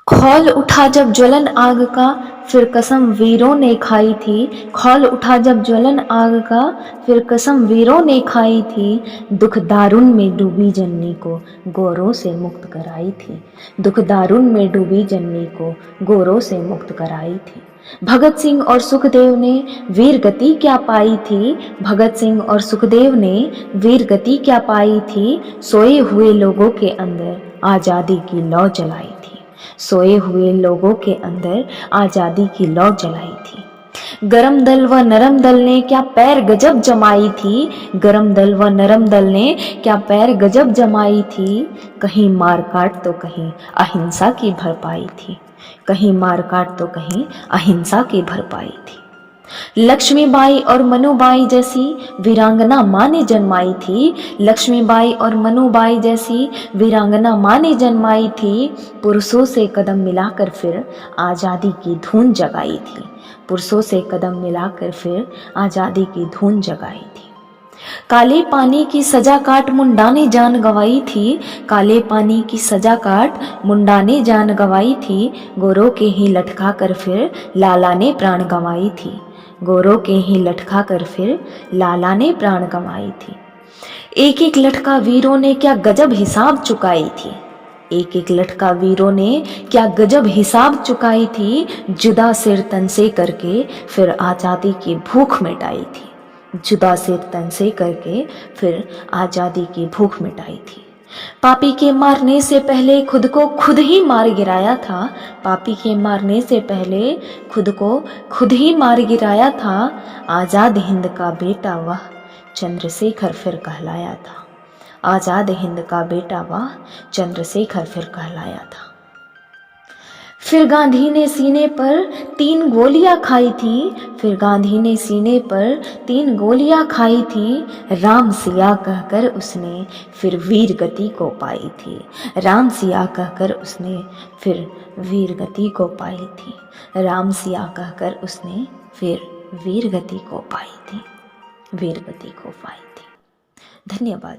खौल उठा जब ज्वलन आग का, फिर कसम वीरों ने खाई थी। खौल उठा जब ज्वलन आग का, फिर कसम वीरों ने खाई थी। दुख दारुण में डूबी जननी को गोरों से मुक्त कराई थी। दुख दारुण में डूबी जननी को गोरों से मुक्त कराई थी। भगत सिंह और सुखदेव ने वीर गति क्या पाई थी। भगत सिंह और सुखदेव ने वीर गति क्या पाई थी। सोए हुए लोगों के अंदर आज़ादी की लौ जलाई थी। सोए हुए लोगों के अंदर आज़ादी की लौ जलाई थी। गरम दल व नरम दल ने क्या पैर गजब जमाई थी। गरम दल व नरम दल ने क्या पैर गजब जमाई थी। कहीं मार काट तो कहीं अहिंसा की भरपाई थी। कहीं मार काट तो कहीं अहिंसा की भरपाई थी। लक्ष्मीबाई और मनुबाई जैसी वीरांगना माँ ने जन्माई थी। लक्ष्मीबाई और मनुबाई जैसी वीरांगना माँ ने जन्माई थी। पुरुषों से कदम मिलाकर फिर आज़ादी की धुन जगाई थी। पुरुषों से कदम मिलाकर फिर आज़ादी की धुन जगाई थी। काले पानी की सजा काट मुंडा ने जान गंवाई थी। काले पानी की सजा काट मुंडा ने जान गंवाई थी। गोरों के ही लटका कर फिर लाला ने प्राण गंवाई थी। गोरों के ही लटका कर फिर लाला ने प्राण गंवाई थी। एक एक लटका वीरों ने क्या गजब हिसाब चुकाई थी। एक एक लटका वीरों ने क्या गजब हिसाब चुकाई थी। जुदा सिर तन से करके फिर आज़ादी की भूख मिटाई थी। जुदा सिर तन से करके फिर आज़ादी की भूख मिटाई थी। पापी के मारने से पहले खुद को खुद ही मार गिराया था। पापी के मारने से पहले खुद को खुद ही मार गिराया था। आज़ाद हिंद का बेटा वह चंद्रशेखर फिर कहलाया था। आज़ाद हिंद का बेटा वह चंद्रशेखर फिर कहलाया था। फिर गांधी ने सीने पर 3 गोलियां खाई थी। फिर गांधी ने सीने पर 3 गोलियां खाई थी। राम सिया कहकर उसने फिर वीर गति को पाई थी। राम सिया कहकर उसने फिर वीर गति को पाई थी। राम सिया कहकर उसने फिर वीर गति को पाई थी। वीर गति को पाई थी। धन्यवाद।